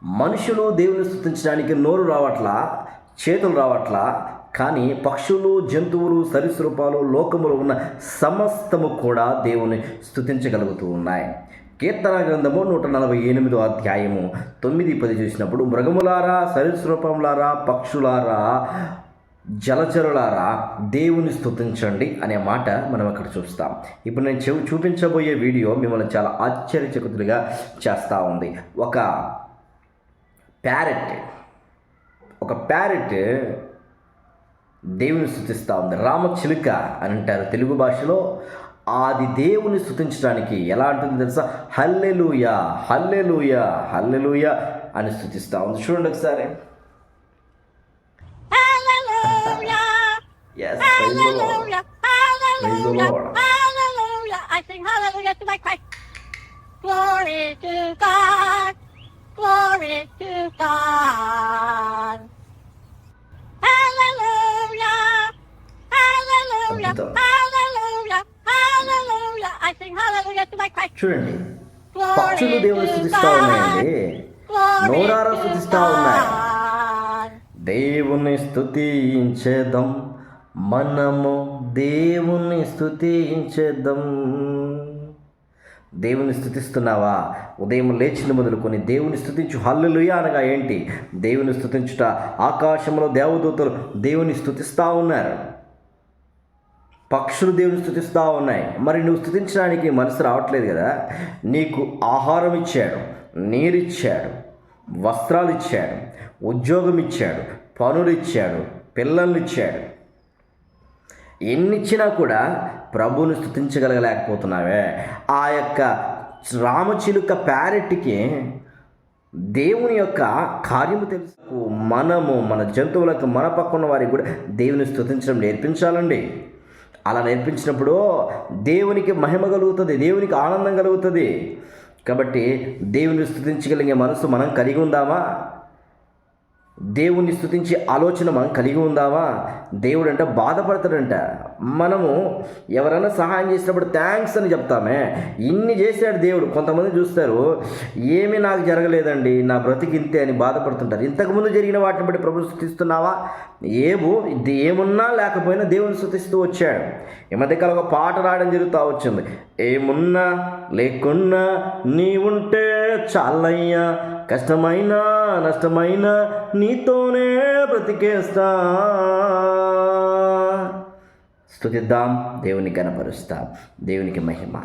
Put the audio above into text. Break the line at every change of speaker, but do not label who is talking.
మనుషులు దేవుని స్తుతించడానికి నోరు రావట్లా, చేతులు రావట్లా, కానీ పక్షులు, జంతువులు, సరీసృపాలు, లోకములో ఉన్న సమస్తము కూడా దేవుని స్తుతించగలుగుతూ ఉన్నాయి. కీర్తన గ్రంథము 148 అధ్యాయము 9-10 చూసినప్పుడు, మృగములారా, సరీసృపములారా, పక్షులారా, జలచరులారా దేవుని స్తుతించండి అనే మాట మనం అక్కడ చూస్తాం. ఇప్పుడు నేను చూపించబోయే వీడియో మిమ్మల్ని చాలా ఆశ్చర్యచకితులుగా చేస్తూ ఉంది. ఒక ప్యారెట్ దేవుని స్తుతిస్తూ ఉంది. రామచిలుక అని అంటారు తెలుగు భాషలో. అది దేవుని స్తుతించడానికి ఎలా అంటుంది తెలుసా? హల్లెలూయా, హల్లెలూయా, హల్లెలూయా అని స్తుతిస్తూ ఉంది. చూడండి ఒకసారి. Yes, praise the Lord. Praise the Lord.
Hallelujah. I sing hallelujah to my Christ. Glory to God. Glory to God. Hallelujah. Hallelujah. Hallelujah. Hallelujah. I sing hallelujah to my Christ.
చూడండి, పక్షులు దేవుని స్తుతిస్తూ ఉన్నాయండి, నోరారా స్తుతిస్తూ ఉన్నాయి. దేవుని స్తుతించేద్దాం, మనము దేవుని స్తుతించేద్దాం. దేవుని స్తుతిస్తున్నావా? ఉదయం లేచిన మొదలుకొని దేవుని స్తుతించు. హల్లెలూయా అనగా ఏంటి? దేవుని స్తుతించుట. ఆకాశంలో దేవదూతలు దేవుని స్తుతిస్తూ ఉన్నారు, పక్షులు దేవుని స్తుతిస్తూ ఉన్నాయి. మరి నువ్వు స్తుతించడానికి మనసు రావట్లేదు కదా. నీకు ఆహారం ఇచ్చాడు, నీరిచ్చాడు, వస్త్రాలు ఇచ్చాడు, ఉద్యోగం ఇచ్చాడు, పనులు ఇచ్చాడు, పిల్లల్ని ఇచ్చాడు. ఎన్నిచ్చినా కూడా ప్రభువుని స్తుతించగలగలేకపోతున్నావే. ఆ యొక్క రామచిలుక ప్యారెట్కి దేవుని యొక్క కార్యము తెలుసు. మనము మన జంతువులకు, మన పక్కన వారికి కూడా దేవుని స్తుతించడం నేర్పించాలండి. అలా నేర్పించినప్పుడు దేవునికి మహిమ కలుగుతుంది, దేవునికి ఆనందం కలుగుతుంది. కాబట్టి దేవుని స్తుతించగలిగే మనసు మనం కలిగి ఉందామా? దేవుణ్ణి స్తుతించే ఆలోచన మనం కలిగి ఉందామా? దేవుడు అంటే బాధపడతాడంట. మనము ఎవరైనా సహాయం చేసినప్పుడు థ్యాంక్స్ అని చెప్తామే. ఇన్ని చేశాడు దేవుడు. కొంతమంది చూస్తారు, ఏమీ నాకు జరగలేదండి, నా బ్రతికింతే అని బాధపడుతుంటారు. ఇంతకుముందు జరిగిన వాటిని బట్టి ప్రభుని స్తుతిస్తున్నావా? ఏమున్నా లేకపోయినా దేవుని స్తుతిస్తూ వచ్చాడు. ఈ మధ్యకాలం ఒక పాట రాయడం జరుగుతూ వచ్చింది. ఏమున్నా లేకున్నా నీ ఉంటే చాలయ్యా, కష్టమైనా నష్టమైనా నీతోనే బ్రతికేస్తా. స్తుతిద్దాం, దేవుని కనపరుస్తాం. దేవునికి మహిమ.